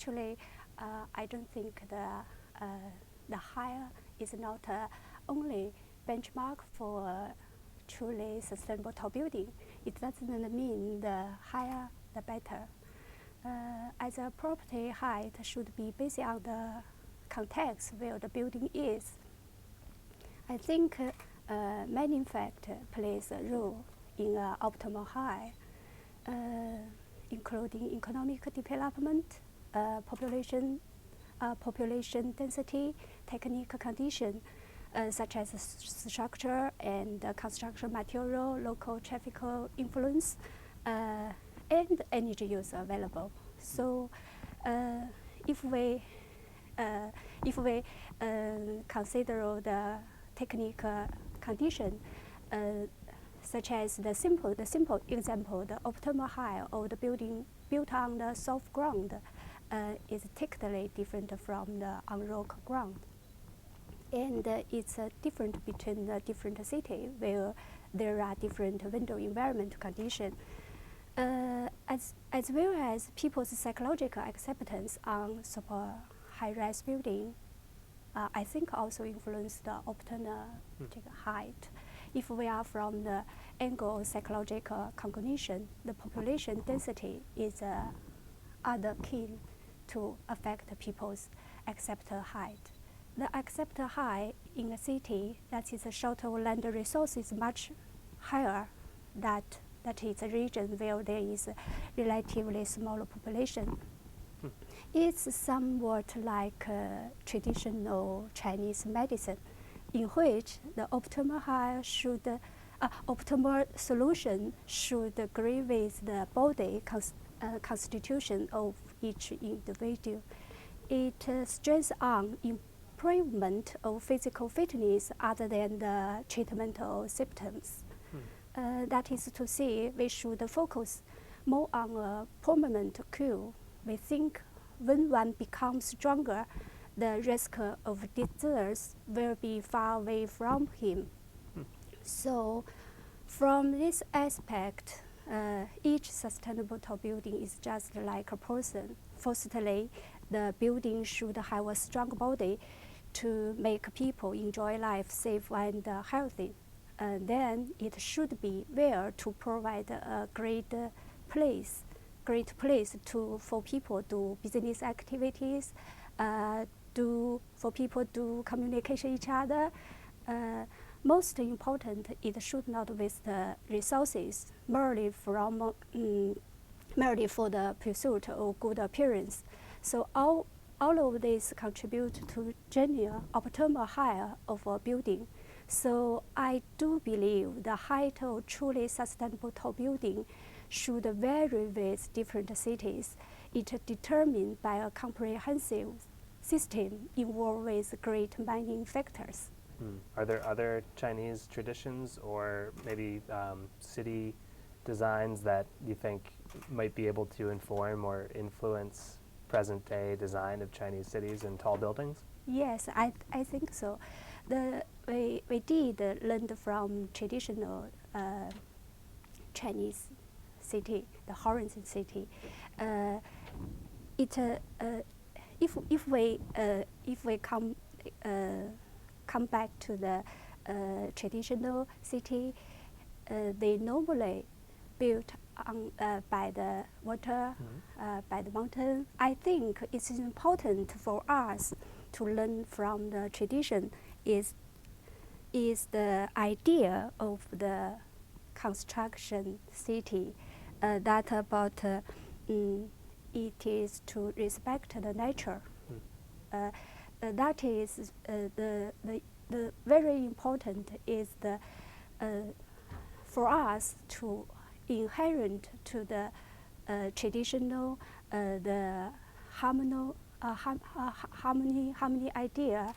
actually, I don't think the higher is not only benchmark for truly sustainable tall building. It doesn't mean the higher the better. As a property height should be based on the context where the building is. I think many factors plays a role in optimal height, including economic development, population density, technical condition, such as structure and construction material, local traffic influence, and energy use available. So, if we consider the technical condition, such as the simple example, the optimal height of the building built on the soft ground is technically different from the on rock ground. And it's different between the different cities where there are different window environment conditions, as well as people's psychological acceptance on super high-rise building. I think also influence the optimal height. If we are from the angle of psychological cognition, the population density is other key to affect people's accepted height. The accepted height in a city that is a shorter land resources much higher that is a region where there is a relatively smaller population. It's somewhat like traditional Chinese medicine, in which the optimal height optimal solution should agree with the body constitution of each individual. It stresses on improvement of physical fitness other than the treatment of symptoms. That is to say, we should focus more on a permanent cure. We think when one becomes stronger, the risk of disease will be far away from him. So, from this aspect, each sustainable tall building is just like a person. Firstly, the building should have a strong body to make people enjoy life safe and healthy. Then it should be there to provide a great place for people to do business activities, for people to communicate each other. Most important, it should not waste resources merely for the pursuit of good appearance. So all of this contribute to genuine optimal height of a building. So I do believe the height of truly sustainable tall building should vary with different cities. It is determined by a comprehensive system involved with great many factors. Are there other Chinese traditions or maybe city designs that you think might be able to inform or influence present-day design of Chinese cities and tall buildings? Yes, I think so. We did learn from traditional Chinese city, the Horizon city. If we come back to the traditional city, they normally built on by the water, by the mountain. I think it's important for us to learn from the tradition is the idea of the construction city, that about it is to respect the nature. That is the very important is the for us to inherent to the traditional the harmony idea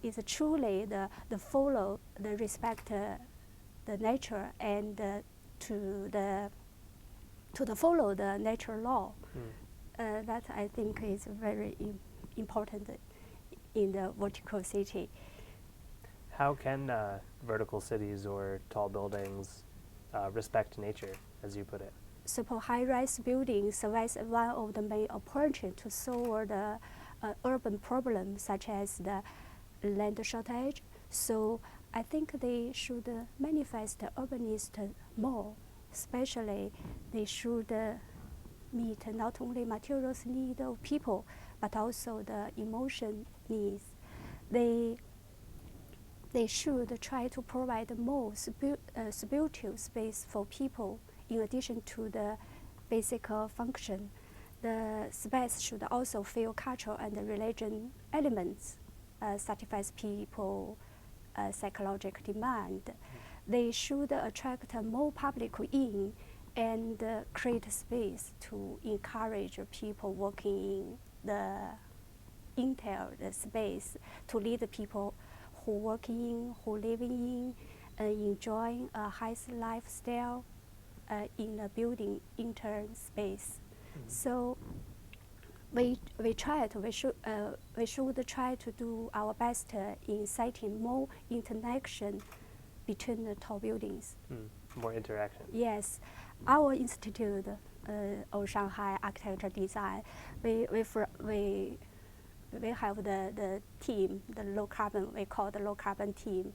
is truly the follow the respect the nature and to the follow the natural law. That I think is very important in the vertical city. How can vertical cities or tall buildings respect nature, as you put it? super high-rise building serves as one of the main approaches to solve the urban problems such as the land shortage. So I think they should manifest urbanist more, especially they should meet not only materials need of people, but also the emotion needs. They should try to provide more spiritual space for people in addition to the basic function. The space should also feel cultural and religion elements, satisfies people psychological demand. They should attract more public in and create space to encourage people working in the the space to lead the people who work in, who live in, enjoying a high lifestyle in a building intern space. So we should try to do our best in citing more interaction between the tall buildings. More interaction. Yes, our institute of Shanghai architecture design, we have the team, the low carbon. We call the low carbon team.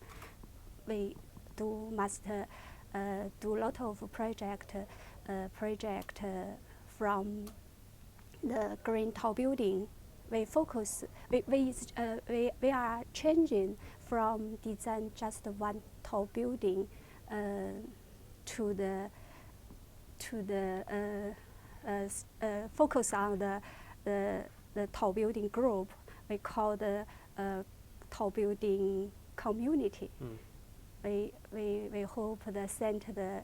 We must do a lot of project from the green tall building. We focus. We are changing from design just one tall building to the focus on the tall building group. We call the tall building community. We hope to send the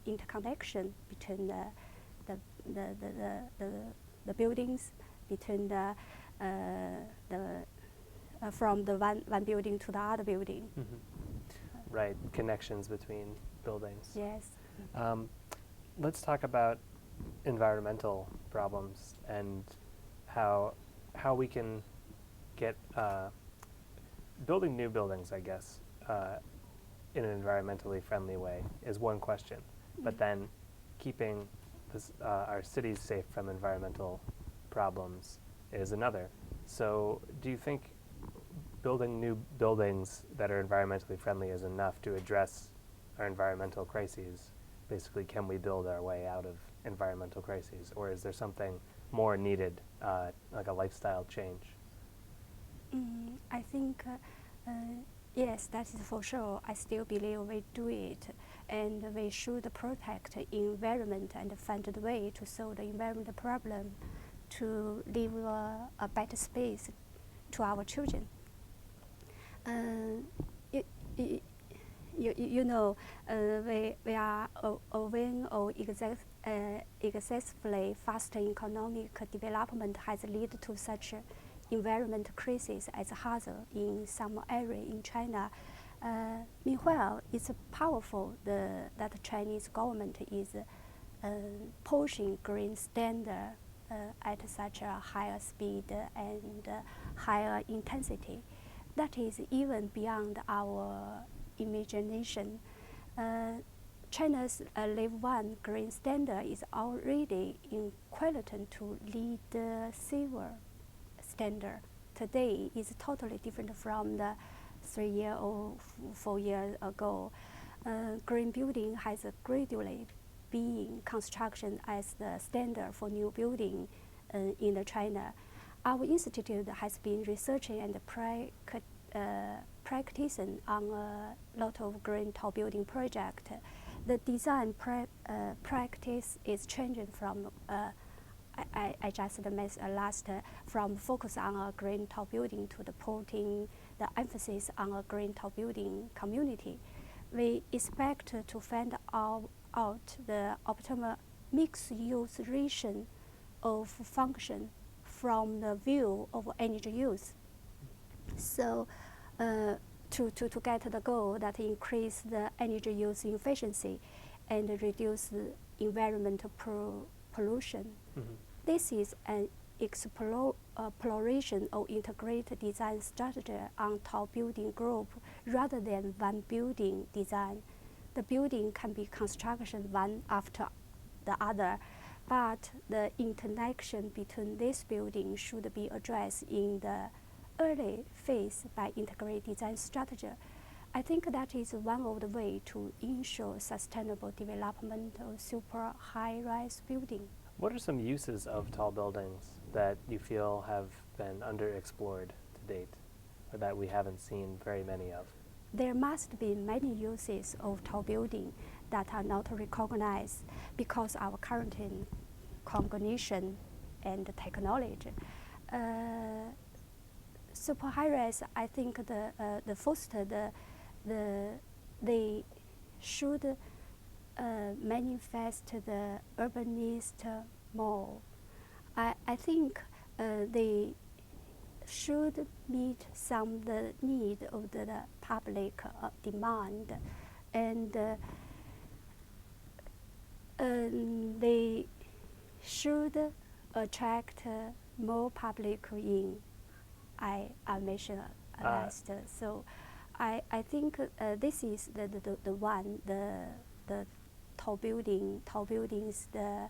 interconnection between the buildings, between from the one building to the other building. Right, connections between buildings. Yes. Let's talk about environmental problems and how we can get building new buildings, I guess, in an environmentally friendly way is one question, but then keeping our cities safe from environmental problems is another. So do you think building new buildings that are environmentally friendly is enough to address our environmental crises? Basically, can we build our way out of environmental crises, or is there something more needed, like a lifestyle change? I think, yes, that is for sure. I still believe we do it, and we should protect the environment and find a way to solve the environmental problem, to leave a better space to our children. You know, we are aware of excessively fast economic development has led to such environmental crisis as hazard in some areas in China. Meanwhile, it's powerful that the Chinese government is pushing green standard at such a higher speed and higher intensity. That is even beyond our imagination. China's Level 1 green standard is already equivalent to lead silver standard. Today is totally different from the 3 years or 4 years ago. Green building has gradually been construction as the standard for new building in China. Our institute has been researching and practicing on a lot of green tall building projects. The design practice is changing from I just missed from focus on a green tall building to the putting the emphasis on a green tall building community. We expect to find out the optimal mixed-use ratio of function from the view of energy use. So to get the goal that increase the energy use efficiency and reduce the environmental pollution. This is an exploration of integrated design strategy on tall building group rather than one building design. The building can be constructed one after the other. But the interaction between this building should be addressed in the early phase by integrated design strategy. I think that is one of the ways to ensure sustainable development of super high-rise building. What are some uses of tall buildings that you feel have been underexplored to date, or that we haven't seen very many of? There must be many uses of tall building that are not recognized because our current cognition and technology. Super high-rise, I think the first they should manifest the urbanist more. I think they should meet some the need of the public demand, and they should attract more public in. I mentioned last. So I think this is the one, the tall buildings, the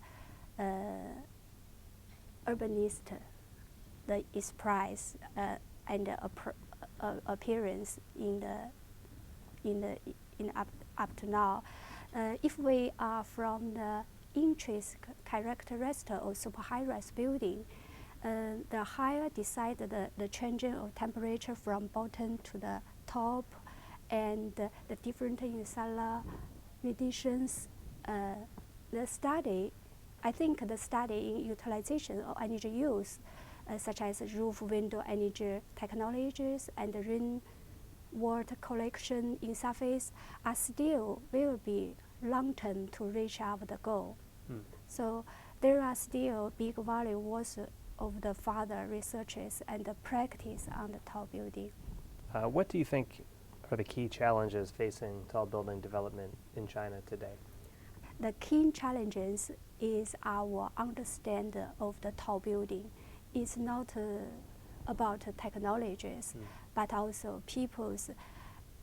urbanist, the express and appearance up to now. If we are from the intrinsic characteristic of super high-rise building, the higher decide the changing of temperature from bottom to the top, and the different insular radiations. I think the study in utilization of energy use, such as roof window energy technologies and rainwater collection in surface, are still will be long-term to reach out the goal. So there are still big value worth of the further researches and the practice on the tall building. What do you think are the key challenges facing tall building development in China today? The key challenges is our understanding of the tall building. It's not about technologies, but also people's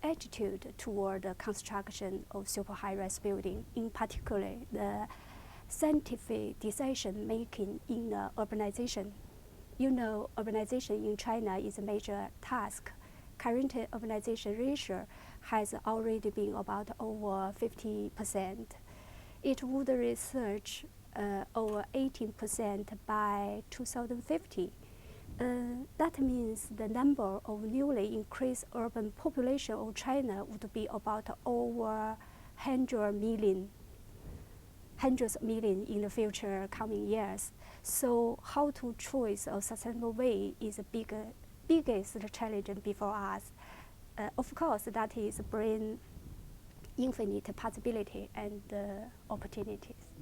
attitude toward the construction of super high-rise building, in particular the scientific decision making in urbanization. You know, urbanization in China is a major task. Current urbanization ratio has already been about over 50%. It would reach over 18% by 2050. That means the number of newly increased urban population of China would be about over hundreds of million in the future coming years. So how to choose a sustainable way is the biggest challenge before us. Of course, that is bring infinite possibility and opportunities.